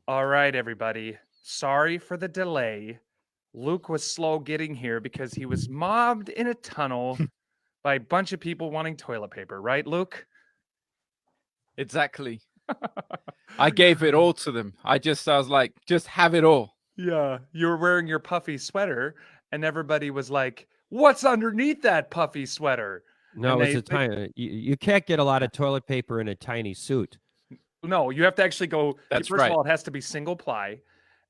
All right, everybody. Sorry for the delay. Luke was slow getting here because he was mobbed in a tunnel by a bunch of people wanting toilet paper, right, Luke? Exactly. I gave it all to them. I was like, just have it all. Yeah, you were wearing your puffy sweater, and everybody was like, "What's underneath that puffy sweater?" No, and it's a tiny. You can't get a lot of toilet paper in a tiny suit. No, you have to actually go. That's First right. of all, it has to be single ply,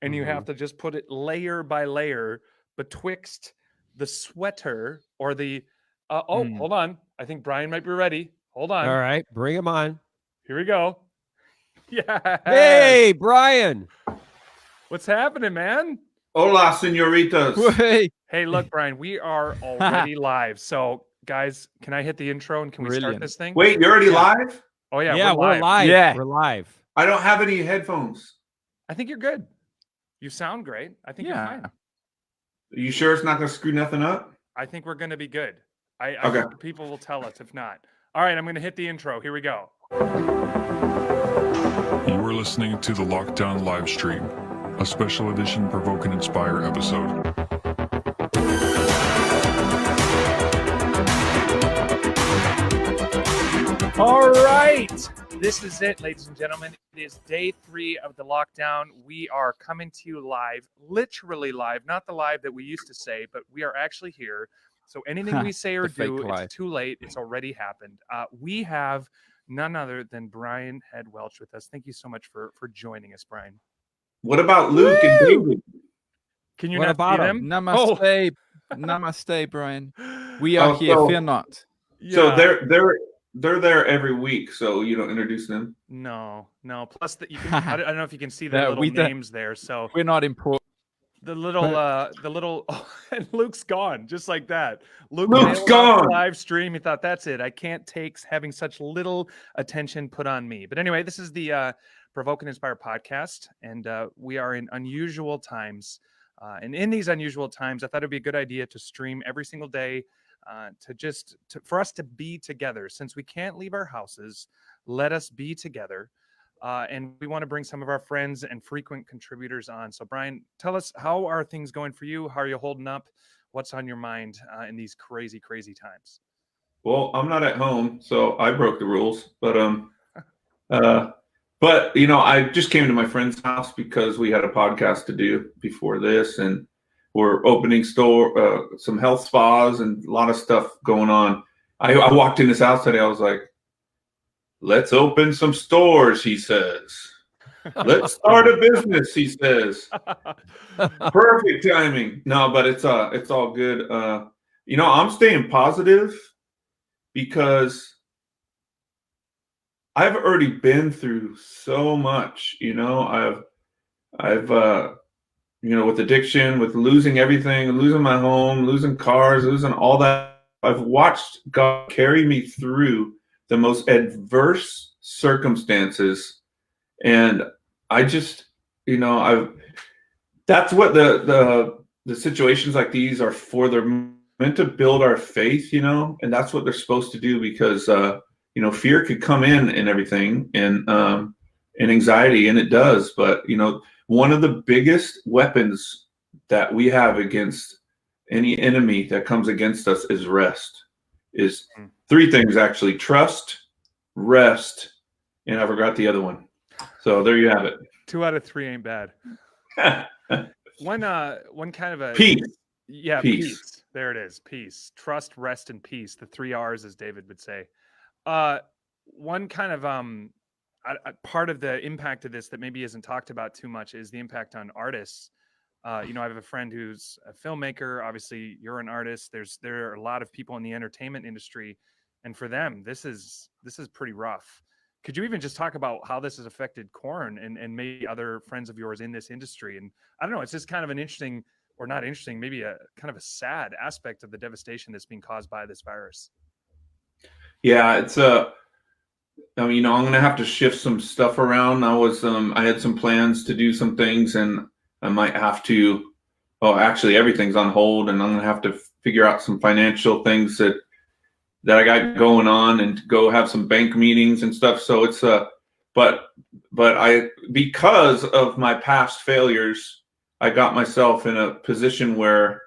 and you have to just put it layer by layer betwixt the sweater or the. Hold on. I think Brian might be ready. Hold on. All right, bring him on. Here we go. Yeah. Hey, Brian. What's happening, man? Hola, senoritas. Hey, look, Brian, we are already live. So, guys, can I hit the intro and can we start this thing? Wait, you're already live? Oh, yeah. Yeah, we're live. Yeah. We're live. I don't have any headphones. I think you're good. You sound great. I think you're fine. Are you sure it's not going to screw nothing up? I think we're going to be good. I Okay. think people will tell us if not. All right, I'm going to hit the intro. Here we go. You are listening to the Lockdown live stream, a special edition Provoke&Inspire episode. All right. This is it, ladies and gentlemen. It is day 3 of the lockdown. We are coming to you live, literally live, not the live that we used to say, but we are actually here. So anything we say or do, it's too late. It's already happened. We have none other than Brian Head Welch with us. Thank you so much for joining us, Brian. What about Luke and David? Can you What not about see him? them? Namaste. Namaste, Brian. We are here. Fear not. Yeah. So they're there every week. So you don't introduce them. No. Plus, you can, I don't know if you can see the little names there. So we're not important. The little, oh, and Luke's gone just like that. Luke's gone. Live stream. He thought, that's it. I can't take having such little attention put on me. But anyway, this is the Provoke&Inspire podcast, and we are in unusual times. And in these unusual times, I thought it'd be a good idea to stream every single day, for us to be together. Since we can't leave our houses, let us be together. And we want to bring some of our friends and frequent contributors on. So, Brian, tell us, how are things going for you? How are you holding up? What's on your mind in these crazy, crazy times? Well, I'm not at home, so I broke the rules. But I just came to my friend's house because we had a podcast to do before this, and we're opening some health spas and a lot of stuff going on. I walked in his house today. I was like, let's open some stores, he says. Let's start a business, he says. Perfect timing. No, but it's all good. I'm staying positive because I've already been through so much. I've with addiction, with losing everything, losing my home, losing cars, losing all that. I've watched God carry me through the most adverse circumstances, and I just, that's what the situations like these are for. They're meant to build our faith, and that's what they're supposed to do, because fear could come in and everything, and anxiety, and it does. But one of the biggest weapons that we have against any enemy that comes against us is rest. Is 3 things, actually: trust, rest, and I forgot the other one. So there you have it. 2 out of 3 ain't bad. One kind of a peace. Yeah, peace. There it is. Peace, trust, rest, and peace. The 3 R's, as David would say. One kind of part of the impact of this that maybe isn't talked about too much is the impact on artists. I have a friend who's a filmmaker. Obviously, you're an artist. There are a lot of people in the entertainment industry, and for them, this is pretty rough. Could you even just talk about how this has affected Korn and maybe other friends of yours in this industry? And I don't know, it's just kind of an interesting, or not interesting, maybe a kind of a sad aspect of the devastation that's being caused by this virus. Yeah, it's I'm going to have to shift some stuff around. I had some plans to do some things, and I might have to, actually everything's on hold, and I'm going to have to figure out some financial things that I got going on, and to go have some bank meetings and stuff. So it's but because of my past failures, I got myself in a position where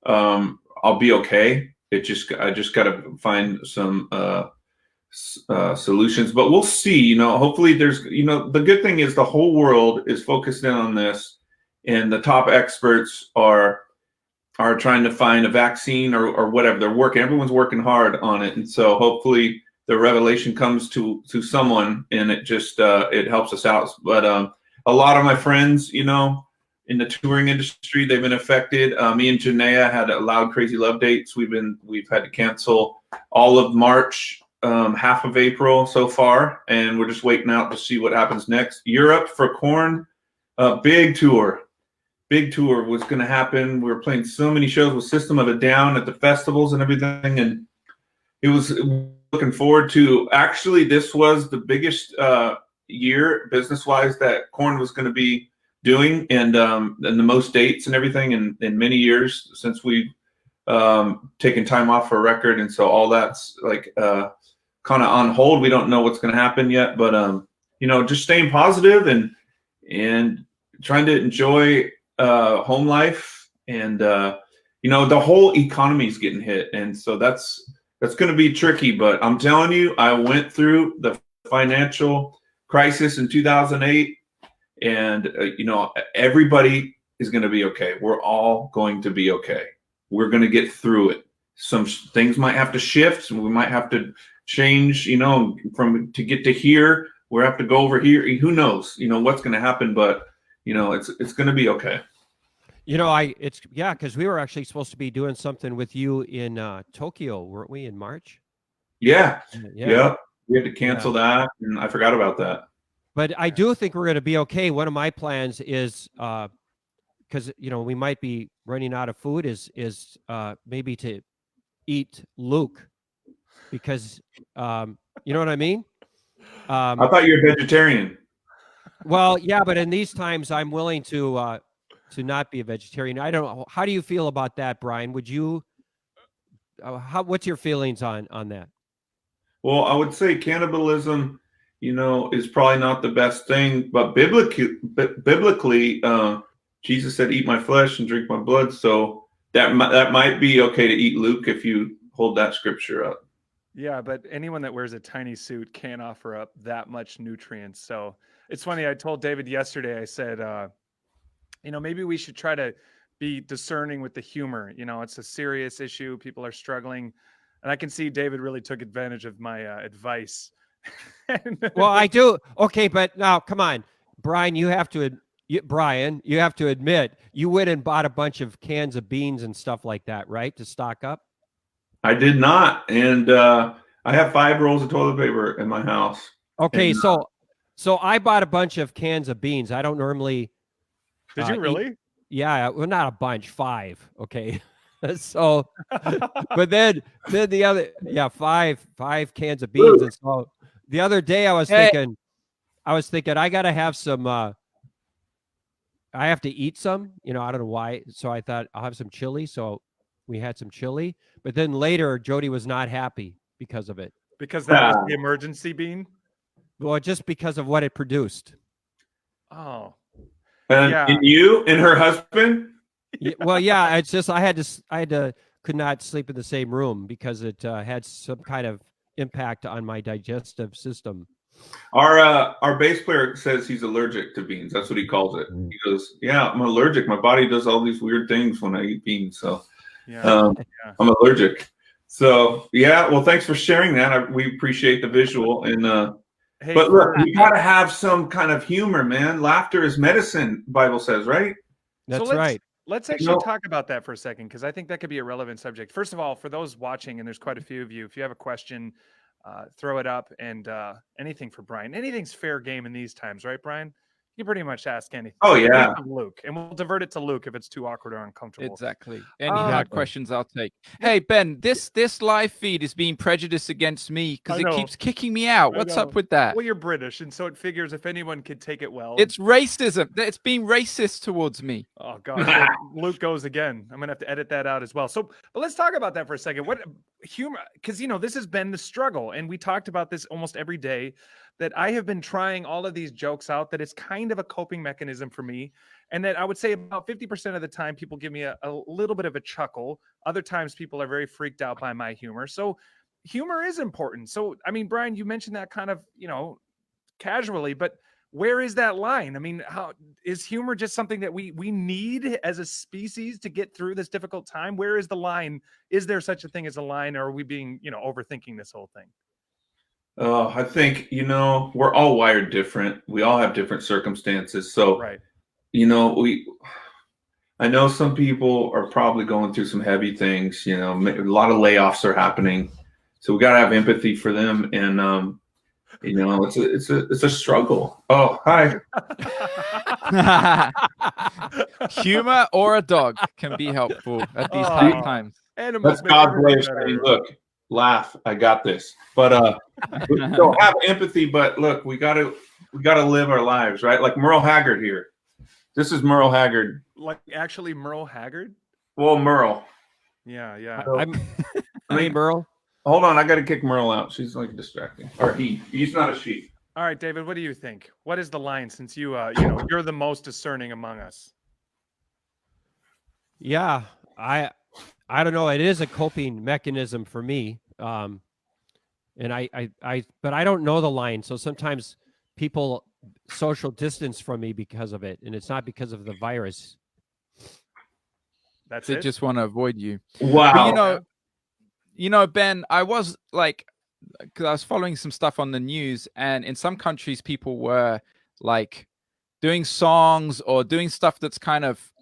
I'll be okay. I just got to find some solutions, but we'll see. Hopefully there's, the good thing is the whole world is focused in on this, and the top experts are trying to find a vaccine or whatever. They're working. Everyone's working hard on it, and so hopefully the revelation comes to someone, and it just it helps us out. But a lot of my friends, in the touring industry, they've been affected. Me and Janaea had a Loud Crazy Love dates. We've had to cancel all of March, half of April so far, and we're just waiting out to see what happens next. Europe for Korn, big tour was going to happen. We were playing so many shows with System of a Down at the festivals and everything, and it was looking forward to. Actually, this was the biggest year business-wise that Korn was going to be doing, and the most dates and everything in many years since we've taken time off for a record, and so all that's like kind of on hold. We don't know what's going to happen yet, but just staying positive and trying to enjoy home life, and the whole economy is getting hit, and so that's going to be tricky. But I'm telling you, I went through the financial crisis in 2008, and everybody is going to be okay. We're all going to be okay. We're going to get through it. Some things might have to shift. We might have to change, from to get to here. We have to go over here. Who knows, what's going to happen, but it's going to be okay. Because we were actually supposed to be doing something with you in Tokyo, weren't we, in March? Yeah. We had to cancel that, and I forgot about that. But I do think we're going to be okay. One of my plans is, because we might be running out of food, is maybe to eat Luke, because you know what I mean. I thought you were a vegetarian. Well, yeah, but in these times, I'm willing to not be a vegetarian. I don't know. How do you feel about that, Brian? Would you? What's your feelings on that? Well, I would say cannibalism, is probably not the best thing, but biblically, Jesus said, "Eat my flesh and drink my blood." So that might be okay to eat Luke if you hold that scripture up. Yeah, but anyone that wears a tiny suit can't offer up that much nutrients. So it's funny. I told David yesterday, I said, maybe we should try to be discerning with the humor. It's a serious issue. People are struggling. And I can see David really took advantage of my advice. Well, I do. Okay, but now, come on, Brian, you have to admit, you went and bought a bunch of cans of beans and stuff like that, right, to stock up? I did not. And I have 5 rolls of toilet paper in my house. Okay, so I bought a bunch of cans of beans. I don't normally. Did you really? Yeah, well, not a bunch, 5. Okay. So, but then the other, 5 cans of beans. And so the other day I was thinking, I got to have some, I have to eat some, I don't know why. So I thought I'll have some chili. So we had some chili, but then later Jody was not happy because of it. Because that was the emergency bean? Well, just because of what it produced. Oh. And you and her husband? Well, yeah, it's just I could not sleep in the same room because it had some kind of impact on my digestive system. Our bass player says he's allergic to beans. That's what he calls it. He goes, "Yeah, I'm allergic. My body does all these weird things when I eat beans, so I'm allergic." So well, thanks for sharing that. We appreciate the visual. And but look, you gotta have some kind of humor, man. Laughter is medicine, the Bible says, right? That's right. Let's actually talk about that for a second, because I think that could be a relevant subject. First of all, for those watching, and there's quite a few of you, if you have a question, throw it up, and anything for Brian. Anything's fair game in these times, right, Brian? You can pretty much ask anything. Oh, yeah. Luke, and we'll divert it to Luke if it's too awkward or uncomfortable. Exactly. Any hard questions I'll take. Hey, Ben, this live feed is being prejudiced against me because it keeps kicking me out. What's up with that? Well, you're British, and so it figures if anyone could take it well. It's racism. It's being racist towards me. Oh, God. Luke goes again. I'm going to have to edit that out as well. So, but let's talk about that for a second. What humor, because, this has been the struggle, and we talked about this almost every day. that I have been trying all of these jokes out, that it's kind of a coping mechanism for me. And that I would say about 50% of the time people give me a little bit of a chuckle. Other times people are very freaked out by my humor. So humor is important. So, I mean, Brian, you mentioned that kind of, casually, but where is that line? I mean, how is humor just something that we need as a species to get through this difficult time? Where is the line? Is there such a thing as a line, or are we being, overthinking this whole thing? I think, we're all wired different. We all have different circumstances. So, Right. I know some people are probably going through some heavy things, a lot of layoffs are happening. So we got to have empathy for them. And, it's a struggle. Oh, hi. Humor or a dog can be helpful at these hard times. That's God's way of saying, look, laugh. I got this. But we don't have empathy. But look, we gotta live our lives, right? Like Merle Haggard here. This is Merle Haggard. Like actually Merle Haggard? Well, Merle. Yeah. I mean, Merle. Hold on, I got to kick Merle out. She's like distracting. Or he's not a she. All right, David, what do you think? What is the line, since you're the most discerning among us? Yeah, I don't know. It is a coping mechanism for me. And but I don't know the line. So sometimes people social distance from me because of it, and it's not because of the virus. That's They it. just want to avoid you. Wow. But Ben, I was like, because I was following some stuff on the news, and in some countries, people were like doing songs or doing stuff that's kind of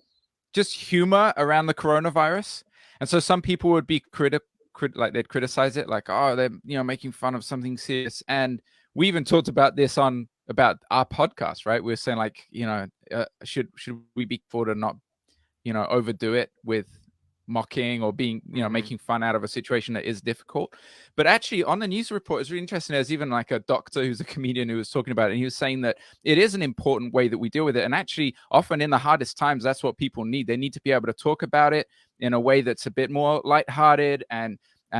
just humor around the coronavirus. And so some people would be like they'd criticize it, like, oh, they're making fun of something serious. And we even talked about this about our podcast, right? We were saying like, should we be careful to not, overdo it with mocking or being, making fun out of a situation that is difficult. But actually on the news report, it's really interesting. There's even like a doctor who's a comedian who was talking about it, and he was saying that it is an important way that we deal with it. And actually often in the hardest times, that's what people need. They need to be able to talk about it in a way that's a bit more lighthearted, and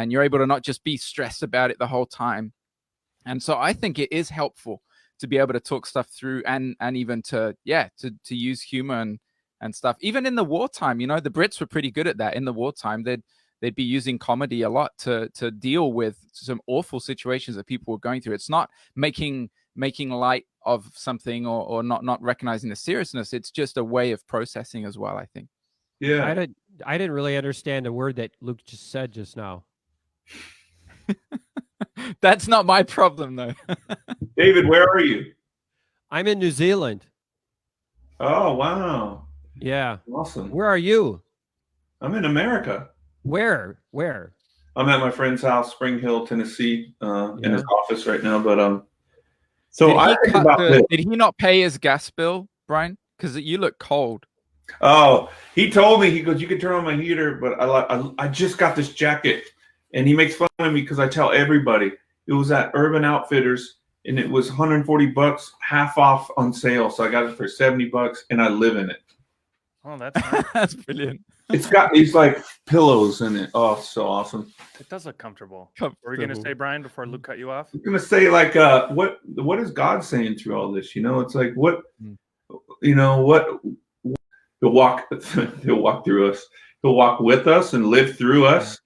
you're able to not just be stressed about it the whole time. And so I think it is helpful to be able to talk stuff through and even to use humor and stuff. Even in the wartime, the Brits were pretty good at that. In the wartime, they'd be using comedy a lot to deal with some awful situations that people were going through. It's not making light of something or not recognizing the seriousness. It's just a way of processing as well, I think. Yeah. I didn't really understand a word that Luke just said just now. That's not my problem, though. David, where are you? I'm in New Zealand. Oh, wow. Yeah. Awesome. Where are you? I'm in America. Where? I'm at my friend's house, Spring Hill, Tennessee, in his office right now. But so I think about this. Did he not pay his gas bill, Brian? Because you look cold. Oh, he told me, he goes, you can turn on my heater, but I just got this jacket. And he makes fun of me because I tell everybody it was at Urban Outfitters and it was $140, half off on sale. So I got it for $70 and I live in it. Oh, that's nice. That's brilliant. It's got these like pillows in it. Oh, so awesome. It does look comfortable. What were you going to say, Brian, before Luke cut you off? I'm going to say like, what is God saying through all this? It's like, what, what he'll walk through us. He'll walk with us and live through us.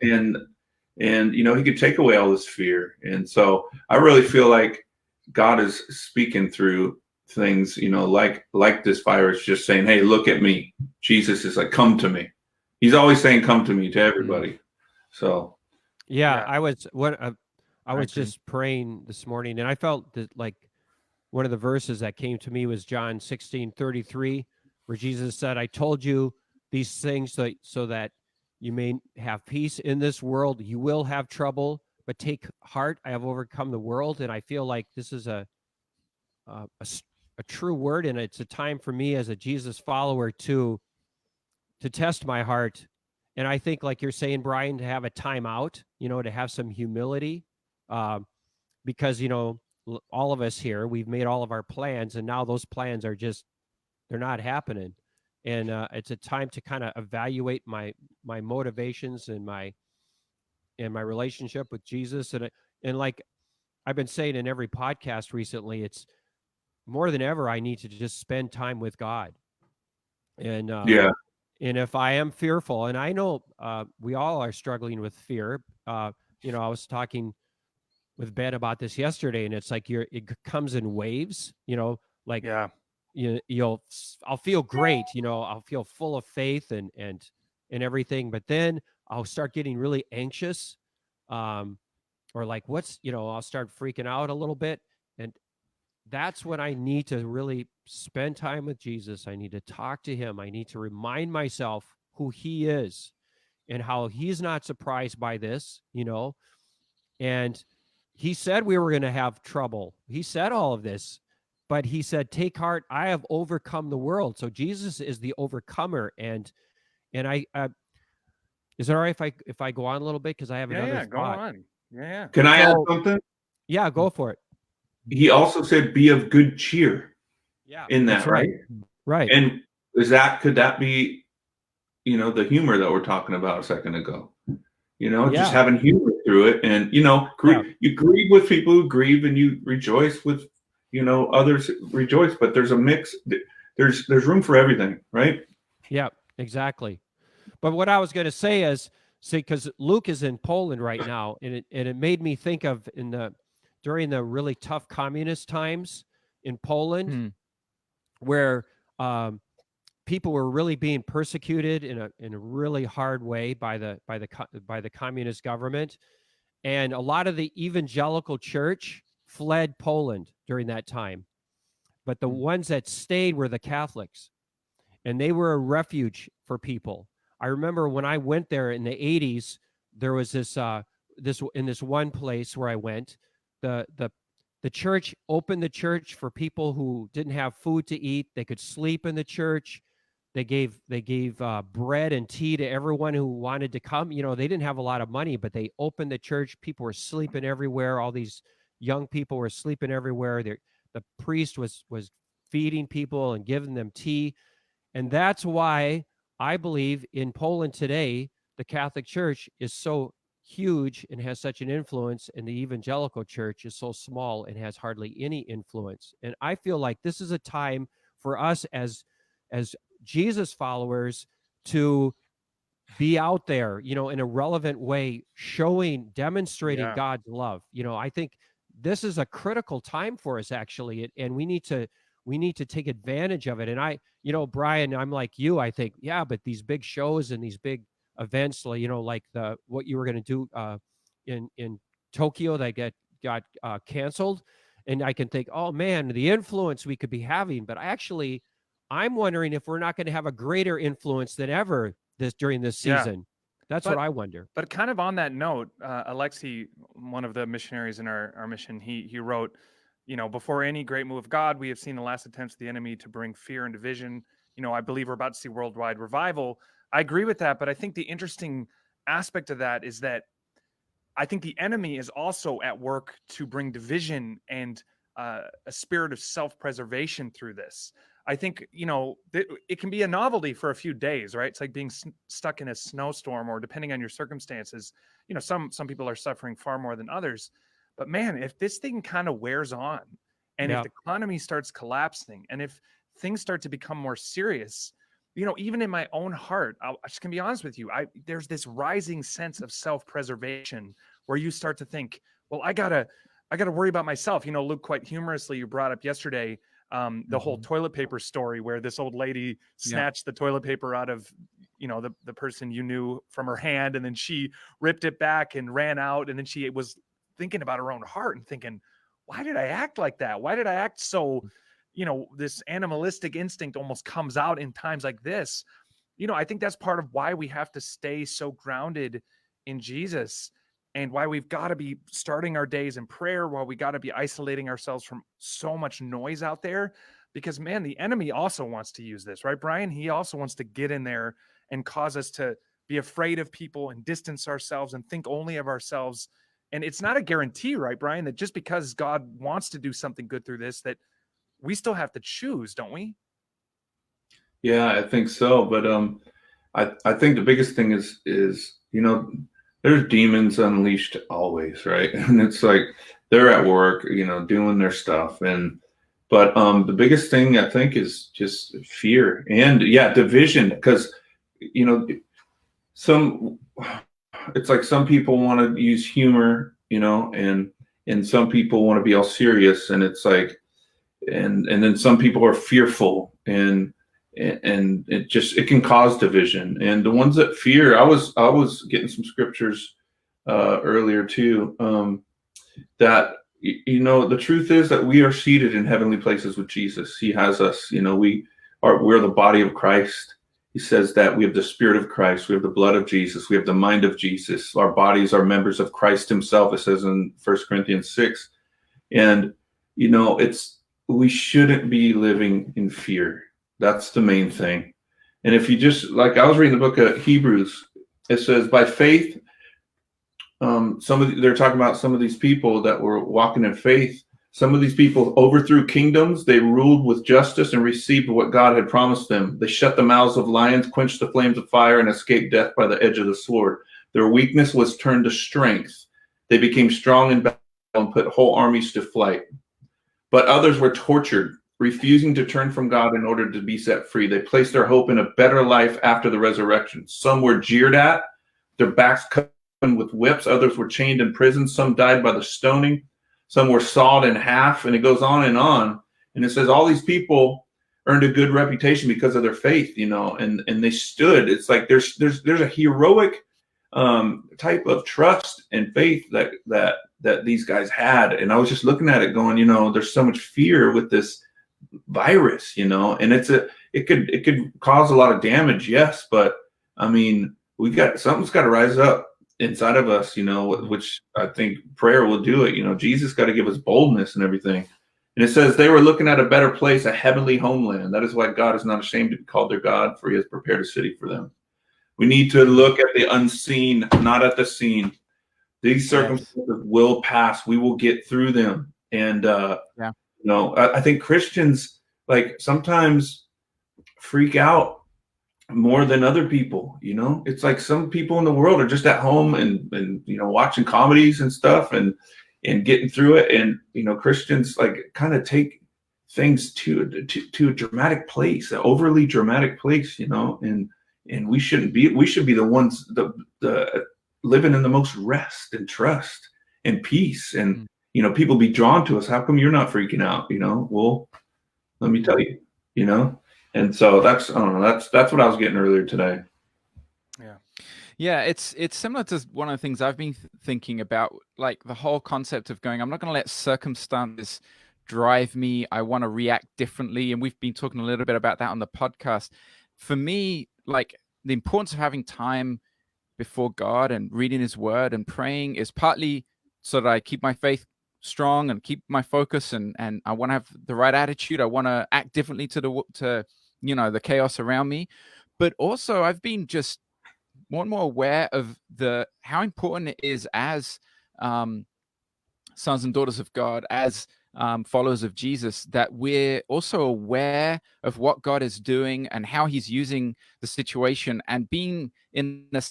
And he could take away all this fear. And so I really feel like God is speaking through things, like this virus, just saying, hey, look at me. Jesus is like, come to me. He's always saying, come to me, to everybody. So. Yeah. I was just praying this morning, and I felt that like one of the verses that came to me was John 16:33, where Jesus said, I told you these things so that you may have peace in this world. You will have trouble, but take heart. I have overcome the world. And I feel like this is a true word. And it's a time for me as a Jesus follower to test my heart. And I think, like you're saying, Brian, to have a time out, to have some humility, because, all of us here, we've made all of our plans, and now those plans are they're not happening. And it's a time to kind of evaluate my motivations and my relationship with Jesus. And like, I've been saying in every podcast recently, it's more than ever, I need to just spend time with God. And Yeah. and if I am fearful, and I know we all are struggling with fear, I was talking with Ben about this yesterday, and it's like it comes in waves, like Yeah. I'll feel great, I'll feel full of faith and everything, but then I'll start getting really anxious, or like I'll start freaking out a little bit, and that's when I need to really spend time with Jesus. I need to talk to him. I need to remind myself who he is and how he's not surprised by this, and he said we were going to have trouble. He said all of this, but he said, take heart, I have overcome the world. So Jesus is the overcomer. And I is it all right if I go on a little bit? Because I have another Go thought. on. Yeah. Can I add something? Yeah, go for it. He also said, "Be of good cheer." Yeah, in that, that's right. Right. And could that be, the humor that we're talking about a second ago? Just having humor through it, and you grieve with people who grieve, and you rejoice with, others rejoice. But there's a mix. There's room for everything, right? Yeah, exactly. But what I was going to say is, because Luke is in Poland right now, and it made me think of during the really tough communist times in Poland, where people were really being persecuted in a really hard way by the communist government, and a lot of the evangelical church fled Poland during that time, but the ones that stayed were the Catholics, and they were a refuge for people. I remember when I went there in the 80s, there was this in this one place where I went, the church opened the church for people who didn't have food to eat. They could sleep in the church. They gave bread and tea to everyone who wanted to come. They didn't have a lot of money, but they opened the church. People were sleeping everywhere. All these young people were sleeping everywhere. The priest was feeding people and giving them tea. And that's why I believe in Poland today, the Catholic Church is so huge and has such an influence, and the evangelical church is so small and has hardly any influence. And I feel like this is a time for us as Jesus followers to be out there, in a relevant way, demonstrating God's love. I think this is a critical time for us, actually, and we need to take advantage of it. And Brian, I'm like you. I think, but these big shows and these big events, like what you were going to do in Tokyo that got canceled, and I can think, oh man, the influence we could be having. But I'm wondering if we're not going to have a greater influence than ever during this season. That's what I wonder. But kind of on that note, Alexei, one of the missionaries in our mission, he wrote, before any great move of God, we have seen the last attempts of the enemy to bring fear and division. I believe we're about to see worldwide revival. I agree with that, but I think the interesting aspect of that is that I think the enemy is also at work to bring division and a spirit of self-preservation through this. I think, it can be a novelty for a few days, right? It's like being stuck in a snowstorm, or depending on your circumstances, some people are suffering far more than others. But man, if this thing kind of wears on, and if the economy starts collapsing, and if things start to become more serious, even in my own heart, I just can be honest with you, there's this rising sense of self-preservation where you start to think, well, I gotta worry about myself. Luke, quite humorously, you brought up yesterday the whole toilet paper story where this old lady snatched the toilet paper out of, the person you knew from her hand, and then she ripped it back and ran out. And then she was thinking about her own heart and thinking, why did I act like that? Why did I act so, this animalistic instinct almost comes out in times like this. I think that's part of why we have to stay so grounded in Jesus, and why we've got to be starting our days in prayer, while we got to be isolating ourselves from so much noise out there. Because man, the enemy also wants to use this, right, Brian? He also wants to get in there and cause us to be afraid of people and distance ourselves and think only of ourselves. And it's not a guarantee, right, Brian, that just because God wants to do something good through this, that we still have to choose, don't we? Yeah, I think so. But I think the biggest thing is there's demons unleashed always, right? And it's like they're at work, doing their stuff. But the biggest thing I think is just fear and division, because it's like some people want to use humor, and some people want to be all serious, and it's like, and then some people are fearful, and it can cause division. And the ones that fear, I was getting some scriptures earlier too, that the truth is that we are seated in heavenly places with Jesus. He has us. We're the body of Christ. He says that we have the Spirit of Christ, we have the blood of Jesus, we have the mind of Jesus. Our bodies are members of Christ Himself. It says in 1 Corinthians 6, and we shouldn't be living in fear. That's the main thing. And if you just, like, I was reading the book of Hebrews, it says by faith. They're talking about some of these people that were walking in faith. Some of these people overthrew kingdoms. They ruled with justice and received what God had promised them. They shut the mouths of lions, quenched the flames of fire, and escaped death by the edge of the sword. Their weakness was turned to strength. They became strong in battle and put whole armies to flight. But others were tortured, refusing to turn from God in order to be set free. They placed their hope in a better life after the resurrection. Some were jeered at, their backs cut with whips. Others were chained in prison. Some died by the stoning. Some were sawed in half, and it goes on. And it says all these people earned a good reputation because of their faith, and they stood. It's like there's a heroic type of trust and faith that these guys had. And I was just looking at it going, there's so much fear with this virus, and it could cause a lot of damage, yes, but I mean, something's got to rise up inside of us, which I think prayer will do it. Jesus got to give us boldness and everything. And it says they were looking at a better place, a heavenly homeland. That is why God is not ashamed to be called their God, for He has prepared a city for them. We need to look at the unseen, not at the seen. These circumstances will pass. We will get through them. And I think Christians sometimes freak out more than other people. It's like some people in the world are just at home and watching comedies and stuff and getting through it, and Christians kind of take things to a dramatic place, an overly dramatic place, and we shouldn't be. We should be the ones the living in the most rest and trust and peace, and people be drawn to us. How come you're not freaking out? Well, let me tell you, And so that's what I was getting earlier today. Yeah, it's similar to one of the things I've been thinking about, like the whole concept of going, I'm not going to let circumstances drive me. I want to react differently. And we've been talking a little bit about that on the podcast. For me, like the importance of having time before God and reading His Word and praying is partly so that I keep my faith strong and keep my focus, and I want to have the right attitude. I want to act differently to the chaos around me. But also I've been just more and more aware of how important it is as sons and daughters of God, as followers of Jesus, that we're also aware of what God is doing and how He's using the situation, and being in a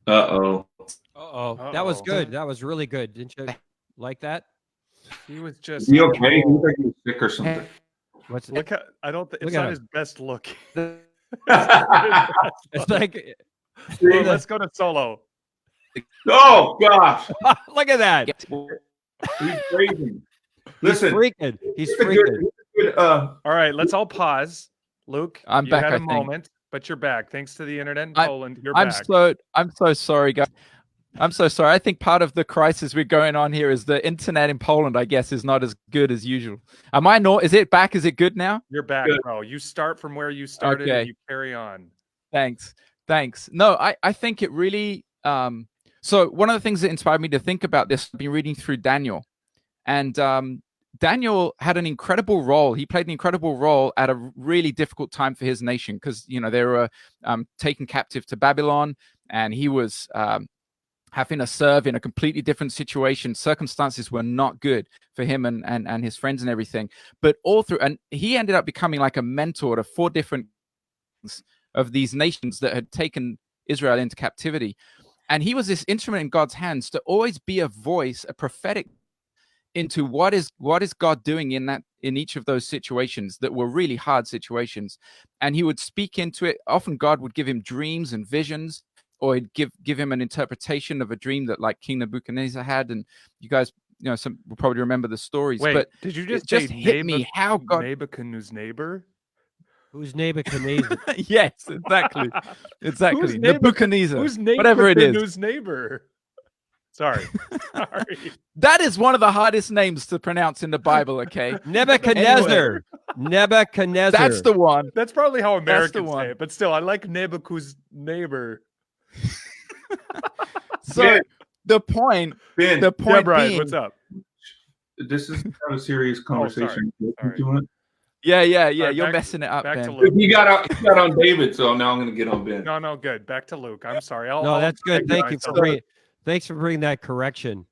That was good. That was really good. Didn't you like that? He was just. He okay? He was like he was sick or something. Look at, I don't think it's not his best look. It's like, well, let's go to solo. Oh gosh! Look at that. He's crazy. Listen, He's freaking. All right, let's all pause. Luke, I'm back. Had a I think. moment, but you're back thanks to the internet in Poland. You're back. I'm so sorry, guys. I'm so sorry. I think part of the crisis we're going on here is the internet in Poland, I guess, is not as good as usual. Am I not? Is it back? Is it good now? You're back, bro. You start from where you started and you carry on. Thanks. No, I think it really... So one of the things that inspired me to think about this, I've been reading through Daniel. And Daniel had an incredible role. He played an incredible role at a really difficult time for his nation because, they were taken captive to Babylon, and he was... having to serve in a completely different situation. Circumstances were not good for him and his friends and everything. But all through, and he ended up becoming like a mentor to 4 different of these nations that had taken Israel into captivity. And he was this instrument in God's hands to always be a voice, a prophetic into what is God doing in each of those situations that were really hard situations. And he would speak into it. Often God would give him dreams and visions, or he'd give him an interpretation of a dream that like King Nebuchadnezzar had. And you guys, some will probably remember the stories. Wait, but did you it just hit me how God Nebuchadnezzar's neighbor? Who's Nebuchadnezzar? Yes, exactly. Who's Nebuchadnezzar. Who's whatever it is. Nebuchadnezzar's neighbor? Sorry. That is one of the hardest names to pronounce in the Bible, okay? Nebuchadnezzar. Nebuchadnezzar. That's the one. That's probably how That's the Americans one. say it, but still, I like Nebuchadnezzar's neighbor. So Ben. the point Ben, Yeah, point Brian, being, what's up? this is kind of a serious conversation. Sorry. yeah, Alright, you're back- messing it up, back to Ben. Luke. He got on David, so now I'm going to get on Ben. No, good. Back to Luke. I'm sorry. No, that's good. Thank you myself. for thanks for bringing that correction.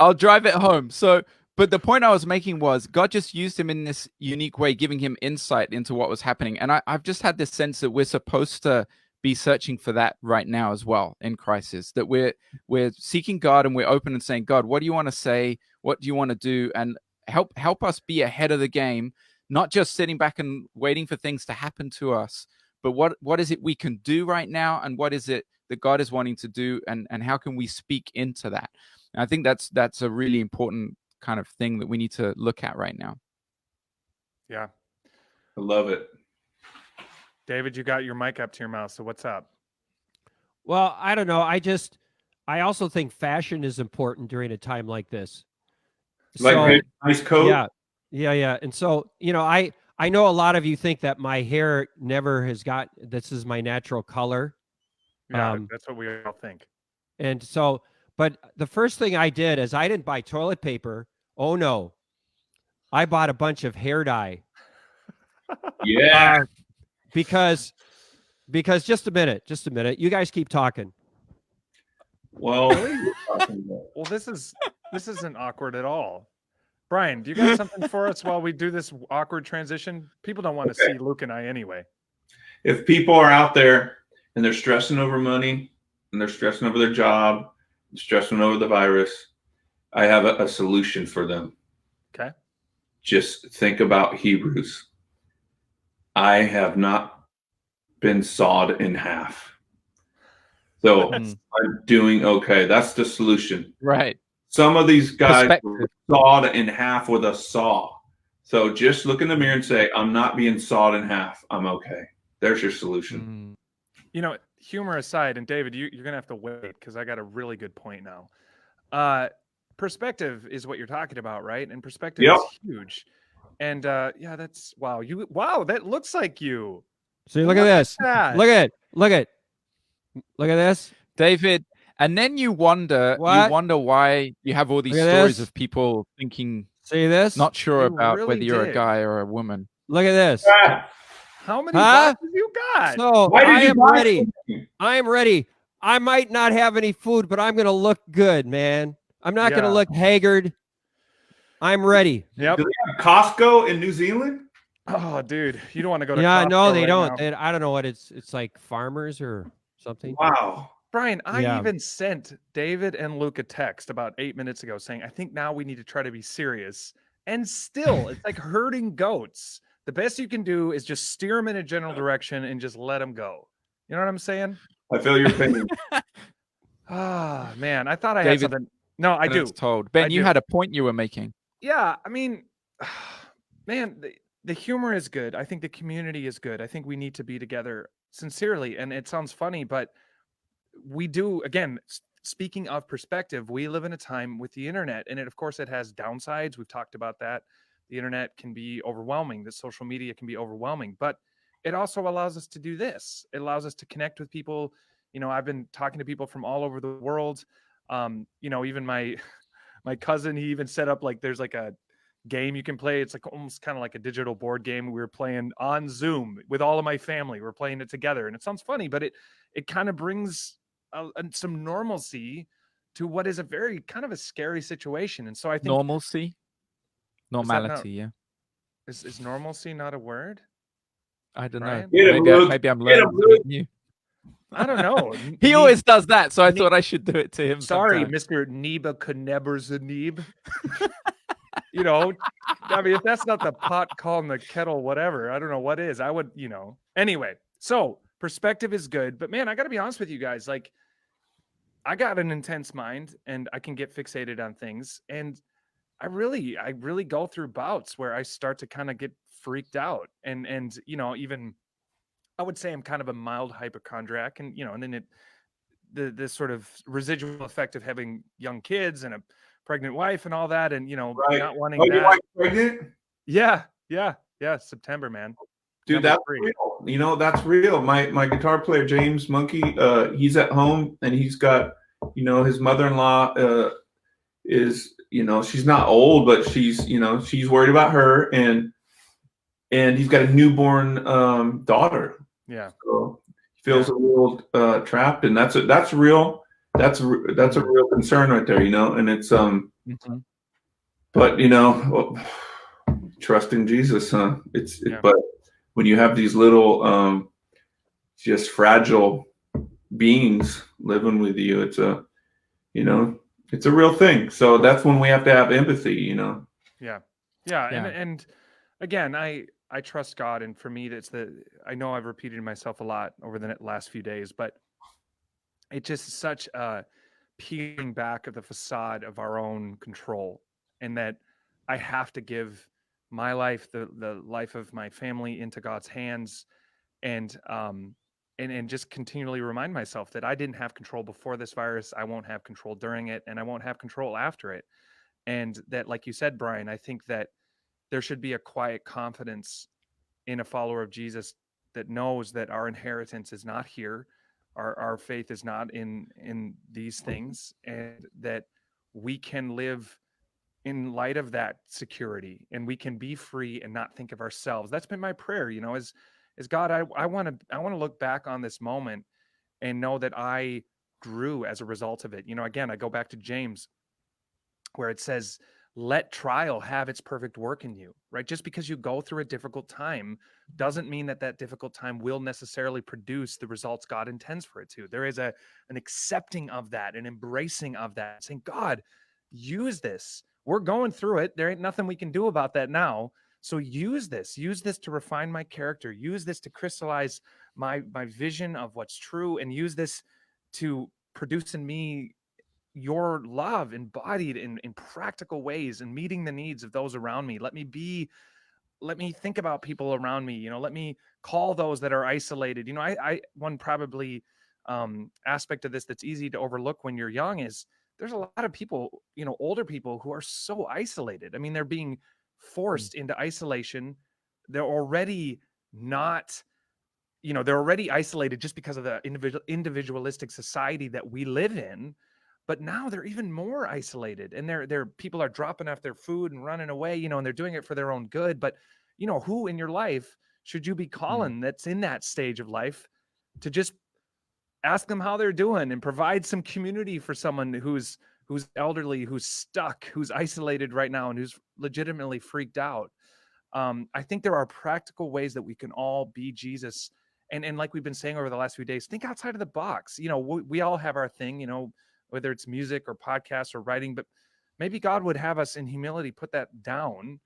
I'll drive it home. So, but the point I was making was God just used him in this unique way, giving him insight into what was happening. And I've just had this sense that we're supposed to be searching for that right now as well in crisis, that we're seeking God and we're open and saying, God, what do you want to say? What do you want to do? And help us be ahead of the game, not just sitting back and waiting for things to happen to us, but what is it we can do right now? And what is it that God is wanting to do? And how can we speak into that? And I think that's a really important kind of thing that we need to look at right now. Yeah. I love it. David, you got your mic up to your mouth, so what's up? Well, I don't know. I also think fashion is important during a time like this. Like So, a nice coat. yeah. And so, I know a lot of you think that my hair never has got, this is my natural color. Yeah, that's what we all think. And so, but the first thing I did is I didn't buy toilet paper. Oh no. I bought a bunch of hair dye. Yeah. Because just a minute. You guys keep talking. Well, Well, this isn't awkward at all. Brian, do you got something for us while we do this awkward transition? People don't want to see Luke and I anyway. if people are out there and they're stressing over money and they're stressing over their job, stressing over the virus, I have a solution for them. Okay. Just think about Hebrews. I have not been sawed in half. So I'm doing okay. That's the solution. Right. Some of these guys Perspective. were sawed in half with a saw. So just look in the mirror and say, I'm not being sawed in half. I'm okay. There's your solution. Humor aside, and David, you're going to have to wait because I got a really good point now. Perspective is what you're talking about, right? And perspective is huge. And that's wow. That looks like you. See, look at this. that. Look at this. David, and then you wonder why you have all these Look at stories this. of people thinking, See this? not sure You about really whether you're did. a guy or a woman. Look at this. How many Huh? boxes you got? So Why did I you am buy ready. something? I am ready. I might not have any food, but I'm going to look good, man. I'm not going to Yeah. look haggard. I'm ready. Yep. Do they have Costco in New Zealand? Oh, dude, you don't want to go to Yeah, Costco no, they right don't. now. They- I don't know what it's like farmers or something. Wow. Brian, I Yeah. even sent David and Luke a text about 8 minutes ago saying, I think now we need to try to be serious. And still, it's like herding goats. The best you can do is just steer them in a general direction and just let them go. You know what I'm saying? I feel your pain. Ah, man, I thought I had David, something. No, I do. Told. Ben, I you do. had a point you were making. Yeah, I mean, man, the humor is good. I think the community is good. I think we need to be together sincerely. And it sounds funny, but we do, again, speaking of perspective, we live in a time with the internet, and of course it has downsides. We've talked about that. The internet can be overwhelming. The social media can be overwhelming, but it also allows us to do this. It allows us to connect with people. I've been talking to people from all over the world. Even my cousin, he even set up there's a game you can play. It's almost kind of like a digital board game. We were playing on Zoom with all of my family. We're playing it together, and it sounds funny, but it kind of brings some normalcy to what is a very kind of a scary situation. And so I think Normalcy? Normality, yeah. Is normalcy not a word? I don't Brian? know. Get him, Luke. Maybe I'm Get him, learning Luke. something new. I don't know. He always does that, so I thought I should do it to him. Sorry, sometime. Mr. Nebuchadnezzar. You know, I mean, if that's not the pot calling the kettle, whatever, I don't know what is. I would, you know. Anyway, so perspective is good, but man, I got to be honest with you guys. Like, I got an intense mind, and I can get fixated on things, and I really go through bouts where I start to kind of get freaked out, and you know, even I would say I'm kind of a mild hypochondriac, and you know, and then the sort of residual effect of having young kids and a pregnant wife and all that, and you know, Right. not wanting Your that. wife pregnant? Yeah, September, man. Dude, Number that's 3. real. You know, that's real. My guitar player James Monkey, he's at home and he's got, you know, his mother-in-law is, you know, she's not old, but she's, you know, she's worried about her, and he's got a newborn daughter. Yeah. So he feels a little trapped, and that's real. That's a real concern right there, you know. And it's but you know, trusting Jesus, huh? But when you have these little just fragile beings living with you, it's a, you know, it's a real thing. So that's when we have to have empathy, you know. Yeah. And again, I trust God, and for me, I know I've repeated myself a lot over the last few days, but it just is such a peeling back of the facade of our own control, and that I have to give my life, the life of my family, into God's hands, and just continually remind myself that I didn't have control before this virus. I won't have control during it, and I won't have control after it. And that, like you said, Brian, I think that there should be a quiet confidence in a follower of Jesus that knows that our inheritance is not here. Our faith is not in these things, and that we can live in light of that security, and we can be free and not think of ourselves. That's been my prayer, you know, as God, I want to look back on this moment and know that I grew as a result of it. You know, again, I go back to James, where it says, let trial have its perfect work in you, right? Just because you go through a difficult time doesn't mean that difficult time will necessarily produce the results God intends for it to. There is an accepting of that, an embracing of that, saying, God, use this. We're going through it. There ain't nothing we can do about that now. So use this to refine my character, use this to crystallize my vision of what's true, and use this to produce in me your love embodied in practical ways, and meeting the needs of those around me. Let me think about people around me, you know, let me call those that are isolated. You know, I one probably aspect of this that's easy to overlook when you're young is there's a lot of people, you know, older people who are so isolated. I mean, they're being forced into isolation. They're already not, you know, they're already isolated just because of the individualistic society that we live in. But now they're even more isolated, and they're people are dropping off their food and running away, you know, and they're doing it for their own good. But, you know, who in your life should you be calling that's in that stage of life to just ask them how they're doing and provide some community for someone who's elderly, who's stuck, who's isolated right now, and who's legitimately freaked out? I think there are practical ways that we can all be Jesus. And like we've been saying over the last few days, think outside of the box. You know, we all have our thing, you know, whether it's music or podcasts or writing, but maybe God would have us in humility put that down.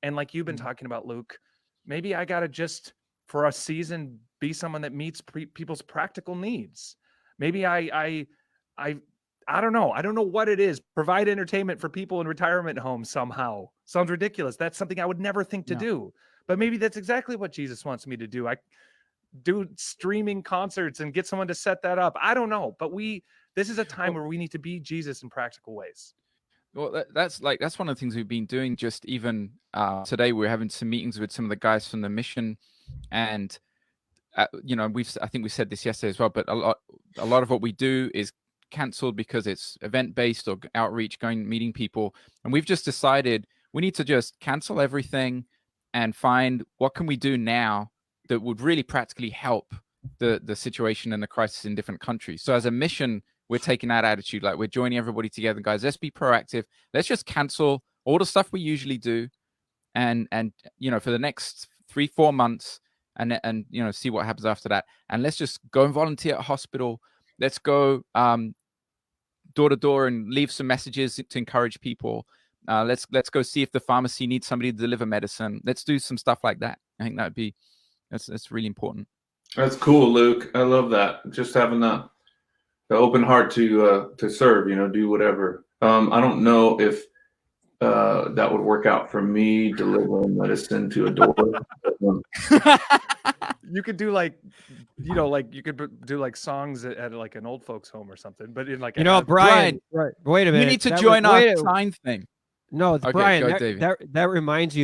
And like you've been talking about, Luke, maybe I got to just for a season be someone that meets people's practical needs. Maybe I don't know. I don't know what it is. Provide entertainment for people in retirement homes somehow. Sounds ridiculous. That's something I would never think to do. But maybe that's exactly what Jesus wants me to do. I do streaming concerts and get someone to set that up. I don't know. But this is a time where we need to be Jesus in practical ways. Well, that's one of the things we've been doing. Just even today, we're having some meetings with some of the guys from the mission, and you know, I think we said this yesterday as well. But a lot of what we do is canceled because it's event based or outreach, meeting people, and we've just decided we need to just cancel everything and find what can we do now that would really practically help the situation and the crisis in different countries. So as a mission, we're taking that attitude, like we're joining everybody together. Guys, let's be proactive. Let's just cancel all the stuff we usually do. And you know, for the next 3-4 months, and see what happens after that. And let's just go and volunteer at a hospital. Let's go door to door and leave some messages to encourage people. Let's go see if the pharmacy needs somebody to deliver medicine. Let's do some stuff like that. I think that's really important. That's cool, Luke. I love that. Just having the open heart to serve, do whatever. I don't know if that would work out for me, delivering medicine to a door. You could do like you could do like songs at like an old folks home or something, but in like Brian, right, wait a minute. You need to join our sign thing. No, it's okay, Brian. go, that reminds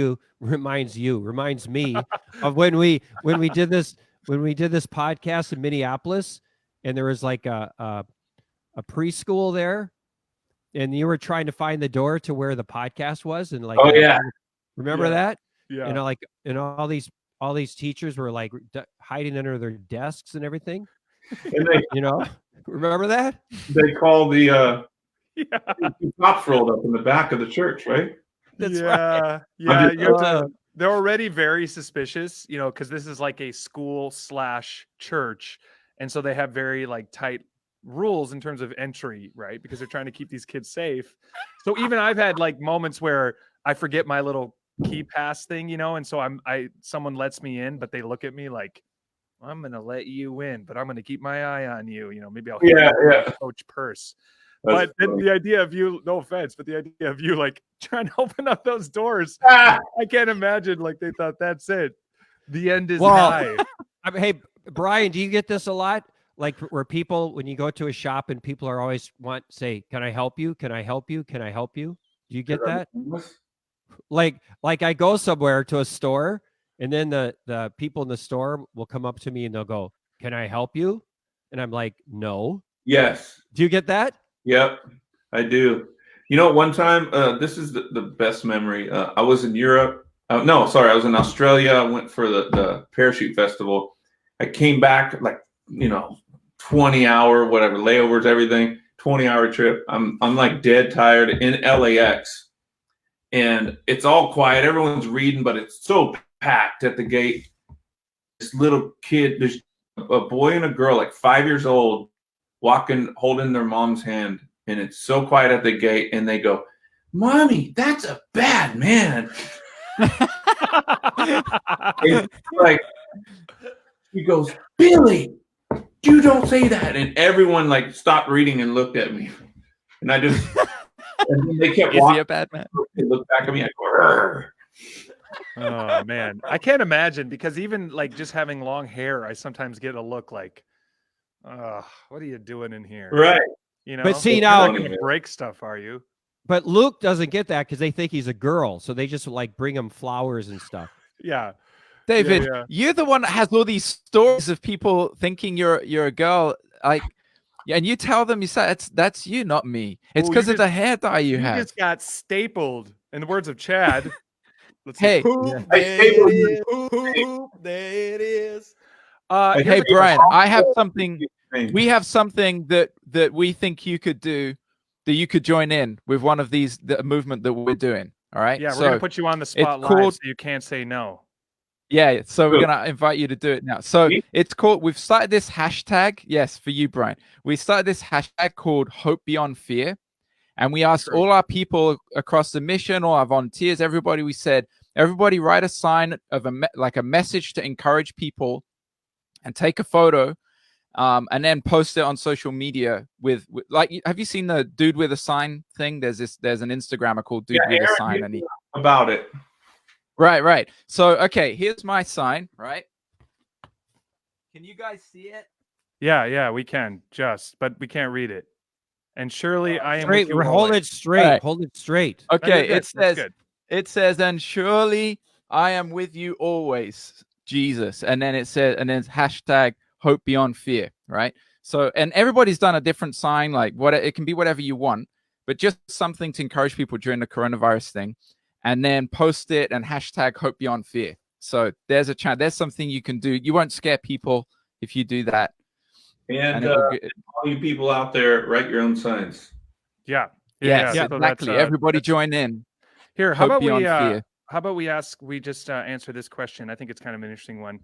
me of when we did this podcast in Minneapolis, and there was like a preschool there, and you were trying to find the door to where the podcast was, and like, remember that? Yeah. And all these teachers were like hiding under their desks and everything. And they, remember that? They call the cops rolled up in the back of the church, right? That's right. Yeah. They're already very suspicious, because this is like a school/church, and so they have very like tight rules in terms of entry, right? Because they're trying to keep these kids safe. So even I've had like moments where I forget my little key pass thing, and so someone lets me in, but they look at me like, I'm gonna let you in, but I'm gonna keep my eye on you. Maybe I'll hit coach purse. But then the idea of you, no offense, but the idea of you like trying to open up those doors, I can't imagine like they thought that's it. The end is nigh. Hey, Brian, do you get this a lot? Like where people, when you go to a shop and people are always say, can I help you? Can I help you? Can I help you? Do you get that? Like I go somewhere to a store, and then the people in the store will come up to me and they'll go, can I help you? And I'm like, no. Yes. Do you get that? Yep, I do. One time, this is the best memory. I was in Europe. I was in Australia. I went for the parachute festival. I came back 20-hour, whatever, layovers, everything, 20-hour trip. I'm like dead tired in LAX, and it's all quiet. Everyone's reading, but it's so packed at the gate. This little kid, there's a boy and a girl, like 5 years old, walking, holding their mom's hand, and it's so quiet at the gate, and they go, "Mommy, that's a bad man." Like, he goes, "Billy, you don't say that." And everyone like stopped reading and looked at me, and I just, and then they kept walking. Is he a bad man? They looked back at me. I go, "Rrr." Oh man, I can't imagine, because even like just having long hair, I sometimes get a look like, what are you doing in here? Right. But see, now, you're not gonna break stuff, are you? But Luke doesn't get that because they think he's a girl, so they just like bring him flowers and stuff. Yeah. David, you're the one that has all these stories of people thinking you're a girl, like, and you tell them, you say that's you, not me. It's because of the hair dye you have. You just got stapled. In the words of Chad. Let's hey, there it is. Hey, Brian, I have something. We have something that we think you could do, that you could join in with one of these, the movement that we're doing. All right. Yeah, we're gonna put you on the spot live, so you can't say no. Yeah, so we're gonna invite you to do it now. So it's called. We've started this hashtag. Yes, for you, Brian. We started this hashtag called Hope Beyond Fear, and we asked all our people across the mission, all our volunteers, everybody. We said, everybody write a sign of a message to encourage people, and take a photo. And then post it on social media with like, have you seen the dude with a sign thing? There's an Instagrammer called Dude with a Sign, and he about it. Right. So, okay, here's my sign, right? Can you guys see it? Yeah, we can but we can't read it. And surely I am with you. Hold it straight. Right. Hold it straight. Okay, it says, and surely I am with you always, Jesus. And then it says, and then it's hashtag Hope Beyond Fear, right? So, and everybody's done a different sign, like it can be whatever you want, but just something to encourage people during the coronavirus thing, and then post it and hashtag Hope Beyond Fear. So there's a chance. There's something you can do. You won't scare people if you do that. And all you people out there, write your own signs. Yeah. Yes, exactly. Everybody join in. Here, how about we just answer this question? I think it's kind of an interesting one.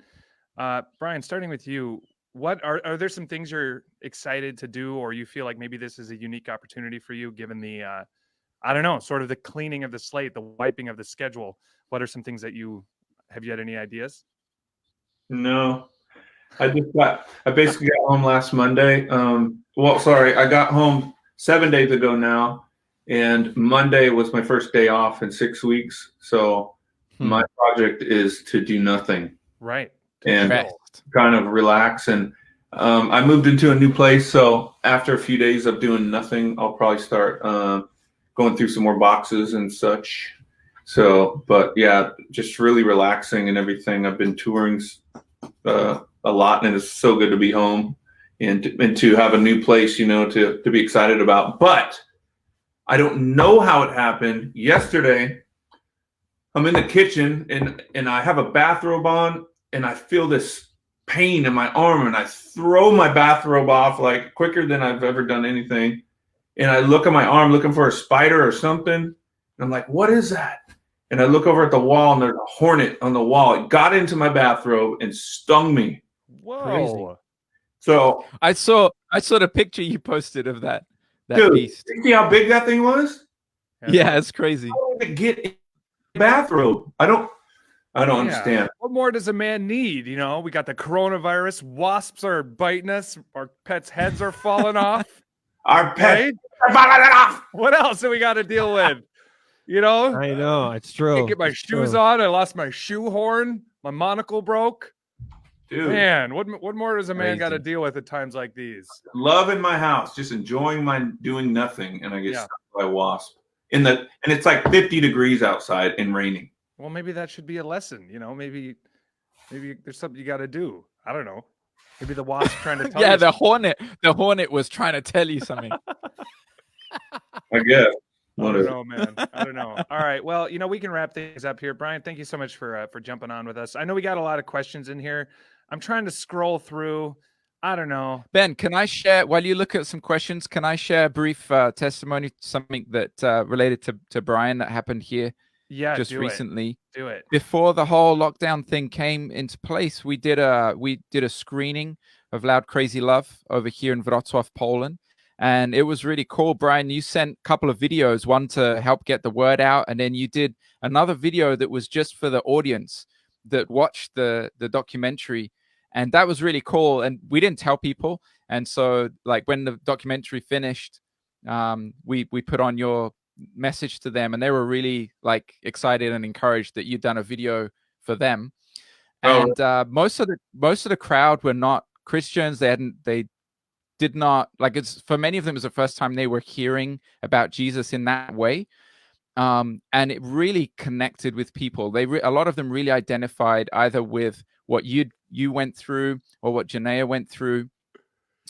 Brian, starting with you, what are there some things you're excited to do, or you feel like maybe this is a unique opportunity for you, given the I don't know, sort of the cleaning of the slate, the wiping of the schedule? What are some things that you had any ideas? No, I basically got home last Monday. Sorry, I got home 7 days ago now, and Monday was my first day off in 6 weeks. So my project is to do nothing. Right. And Rest. kind of relax. And I moved into a new place. So after a few days of doing nothing, I'll probably start going through some more boxes and such. So, but yeah, just really relaxing and everything. I've been touring a lot, and it's so good to be home and to have a new place, to be excited about. But I don't know how it happened. Yesterday, I'm in the kitchen and I have a bathrobe on, and I feel this pain in my arm, and I throw my bathrobe off like quicker than I've ever done anything. And I look at my arm looking for a spider or something. And I'm like, what is that? And I look over at the wall, and there's a hornet on the wall. It got into my bathrobe and stung me. Whoa. Crazy. So I saw the picture you posted of that dude, beast. you see how big that thing was? Yeah, it's crazy. How did it get in the bathrobe? I don't understand. What more does a man need? We got the coronavirus. Wasps are biting us. Our pets' heads are falling off. Our pet. Right? are falling off. What else do we got to deal with? I know, it's true. Can't get my It's shoes true. on. I lost my shoe horn. My monocle broke. Dude, Man, what more does a man got to Crazy. deal with at times like these? love in my house, just enjoying my doing nothing, and I get Yeah. stung by a wasp. And it's like 50 degrees outside and raining. Well, maybe that should be a lesson. Maybe there's something you got to do. I don't know. Maybe the wasp trying to tell Yeah, you the something. hornet was trying to tell you something. I guess. I What don't is- know, man. I don't know. All right. Well, we can wrap things up here. Brian, thank you so much for jumping on with us. I know we got a lot of questions in here. I'm trying to scroll through. I don't know. Ben, can I share, while you look at some questions, can I share a brief testimony, something that related to Brian that happened here Yeah, just do recently? it. Do it. Before the whole lockdown thing came into place, we did a screening of Loud Crazy Love over here in Wrocław, Poland. And it was really cool. Brian, you sent a couple of videos, one to help get the word out, and then you did another video that was just for the audience that watched the documentary. And that was really cool. And we didn't tell people. And so, like, when the documentary finished, we put on your message to them, and they were really like excited and encouraged that you'd done a video for them. Oh. And most of the crowd were not Christians. They did not, like, it's for many of them, it was the first time they were hearing about Jesus in that way. And it really connected with people. A lot of them really identified either with what you went through or what Janaea went through.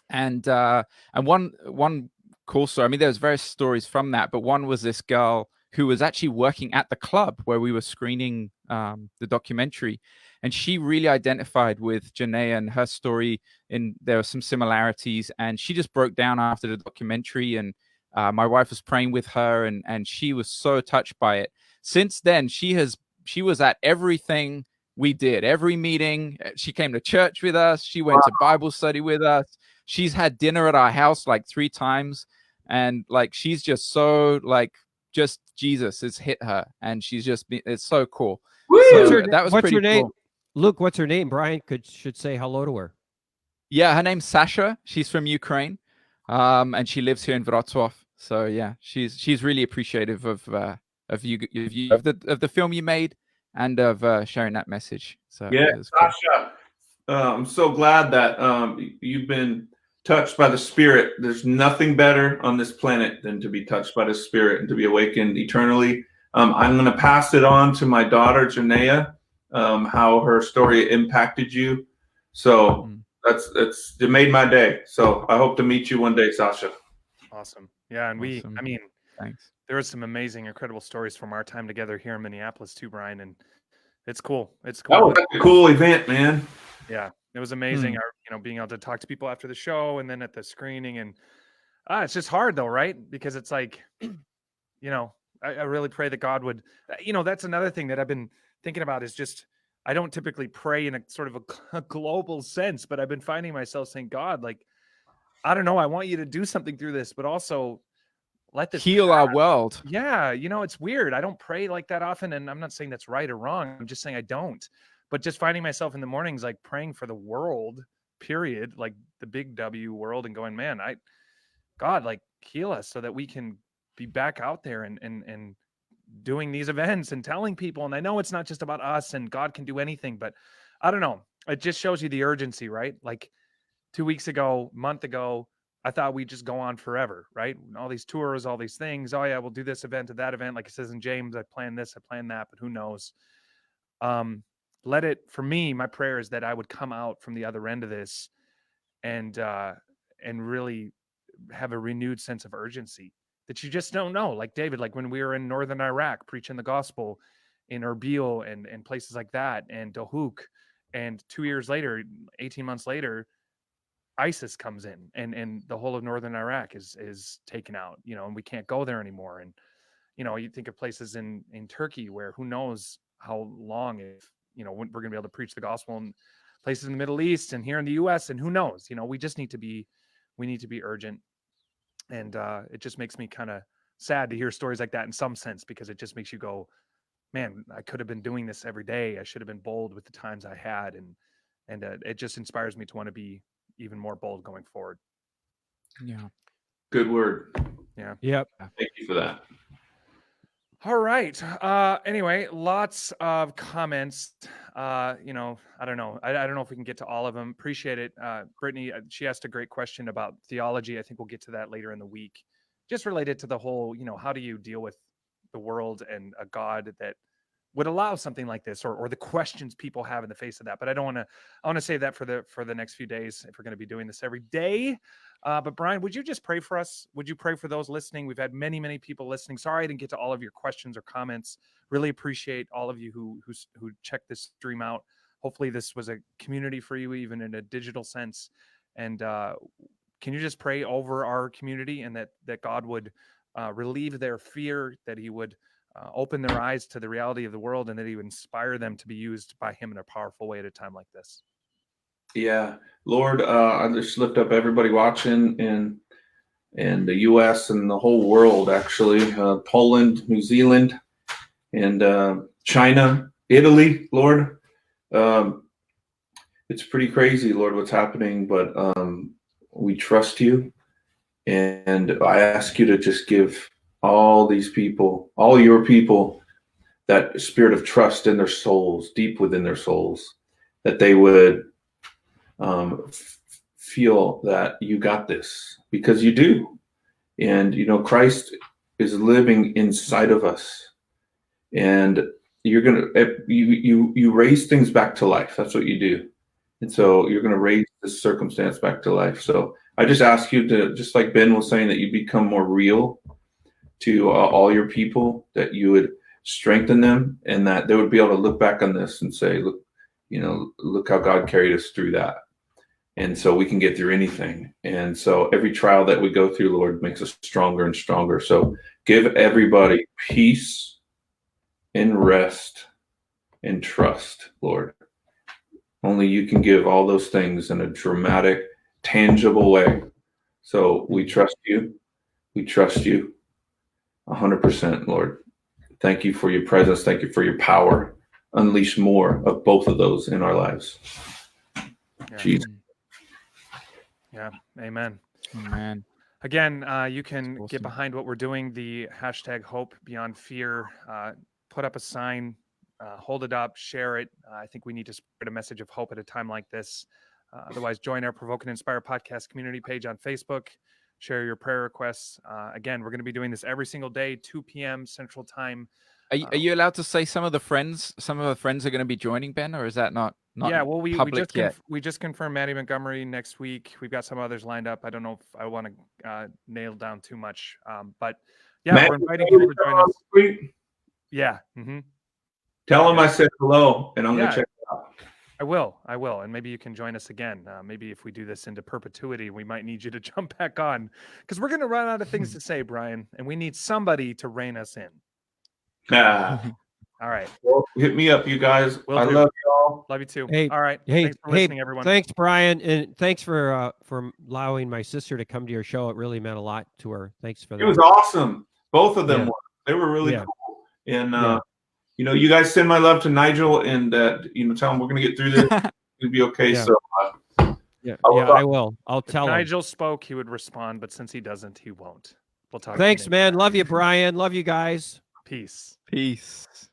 And one cool story, I mean, there's various stories from that, but one was this girl who was actually working at the club where we were screening the documentary. And she really identified with Janaea and her story, and there were some similarities. And she just broke down after the documentary, and my wife was praying with her, and she was so touched by it. Since then, she was at everything we did, every meeting. She came to church with us. She went to Bible study with us. She's had dinner at our house like 3 times. And like, she's just so like, just Jesus has hit her, and it's so cool. So that was What's pretty her name? cool. Luke, what's her name? Brian should say hello to her. Yeah, her name's Sasha. She's from Ukraine, and she lives here in Wrocław. So yeah, she's really appreciative of the film you made and of sharing that message. So Yeah, it was cool. Sasha, I'm so glad that you've been touched by the Spirit. There's nothing better on this planet than to be touched by the Spirit and to be awakened eternally. I'm going to pass it on to my daughter, Janaea, how her story impacted you. So it made my day. So I hope to meet you one day, Sasha. Awesome. Yeah, and Awesome. Thanks. there was some amazing, incredible stories from our time together here in Minneapolis too, Brian. And it's cool. It's cool. That was a cool event, man. Yeah, it was amazing. Being able to talk to people after the show and then at the screening, and it's just hard though, right? Because it's like, I really pray that God would, that's another thing that I've been thinking about is just I don't typically pray in a sort of a global sense, but I've been finding myself saying, God, like, I don't know, I want you to do something through this, but also let this Heal our world. Yeah, it's weird. I don't pray like that often, and I'm not saying that's right or wrong. I'm just saying I don't. But just finding myself in the mornings like praying for the world, period, like the big W world, and going, man, God, like heal us so that we can be back out there and doing these events and telling people. And I know it's not just about us and God can do anything, but I don't know. It just shows you the urgency, right? Like 2 weeks ago, month ago, I thought we'd just go on forever, right? All these tours, all these things. Oh yeah, we'll do this event to that event. Like it says in James, I plan this, I plan that, but who knows? Let it, for me, my prayer is that I would come out from the other end of this and really have a renewed sense of urgency that you just don't know. Like David, like when we were in northern Iraq preaching the gospel in Erbil and places like that, and Dohuk, and 2 years later, 18 months later, ISIS comes in and the whole of northern Iraq is taken out, and we can't go there anymore. And, you think of places in Turkey where who knows how long, if, we're going to be able to preach the gospel, in places in the Middle East and here in the US, and who knows, we just need to be urgent. And it just makes me kind of sad to hear stories like that in some sense, because it just makes you go, man, I could have been doing this every day. I should have been bold with the times I had. And it just inspires me to want to be even more bold going forward. Yeah. Good word. Yeah. Yep. Thank you for that. All right. Anyway, lots of comments. I don't know. I don't know if we can get to all of them. Appreciate it. Brittany, she asked a great question about theology. I think we'll get to that later in the week. Just related to the whole, how do you deal with the world and a God that would allow something like this, or the questions people have in the face of that. But I want to save that for the next few days, if we're going to be doing this every day. But Brian, would you just pray for us? Would you pray for those listening? We've had many, many people listening. Sorry I didn't get to all of your questions or comments. Really appreciate all of you who checked this stream out. Hopefully this was a community for you, even in a digital sense. And can you just pray over our community, and that God would relieve their fear, that he would open their eyes to the reality of the world, and that he would inspire them to be used by him in a powerful way at a time like this. Yeah, Lord, I just lift up everybody watching in the U.S. and the whole world, actually, Poland, New Zealand, and China, Italy, Lord. It's pretty crazy, Lord, what's happening, but we trust you, and I ask you to just give all these people, all your people, that spirit of trust in their souls, deep within their souls, that they would feel that you got this, because you do. And, Christ is living inside of us, and you're going to, you raise things back to life. That's what you do. And so you're going to raise this circumstance back to life. So I just ask you to, just like Ben was saying, that you become more real to all your people, that you would strengthen them, and that they would be able to look back on this and say, look how God carried us through that. And so we can get through anything. And so every trial that we go through, Lord, makes us stronger and stronger. So give everybody peace and rest and trust, Lord. Only you can give all those things in a dramatic, tangible way. So we trust you. We trust you 100%, Lord. Thank you for your presence. Thank you for your power. Unleash more of both of those in our lives. Yeah. Jesus. Yeah. Amen. Amen. Again, you can Awesome. get behind what we're doing, the hashtag Hope Beyond Fear. Put up a sign, hold it up, share it. I think we need to spread a message of hope at a time like this. Otherwise, join our Provoke and Inspire podcast community page on Facebook. Share your prayer requests. Again, we're going to be doing this every single day, 2 p.m. Central Time. Are you allowed to say some of the friends are going to be joining, Ben, or is that not Yeah, well, we public just yet? we just confirmed Maddie Montgomery next week. We've got some others lined up. I don't know if I want to nail down too much, but yeah, Matt, we're inviting people to join us. Yeah. Mm-hmm. Tell them I said hello, and I'm going Yeah. to check it out. I will. And maybe you can join us again. Maybe if we do this into perpetuity, we might need you to jump back on, because we're going to run out of things to say, Brian, and we need somebody to rein us in. All right. Well, hit me up, you guys. Will I do. love y'all. Love you too. Hey, All right. Hey, Thanks for listening, everyone. Thanks, Brian, and thanks for allowing my sister to come to your show. It really meant a lot to her. Thanks for that. It was awesome. Both of them Yeah. were. They were really Yeah. cool. And Yeah. you know, you guys send my love to Nigel, and you know, tell him we're gonna get through this. It'll be okay. Yeah. So Yeah, I'll- I will. I'll If tell him. Nigel spoke, he would respond, but since he doesn't, he won't. We'll talk. Thanks, to you next man. time. Love you, Brian. Love you guys. Peace. Peace.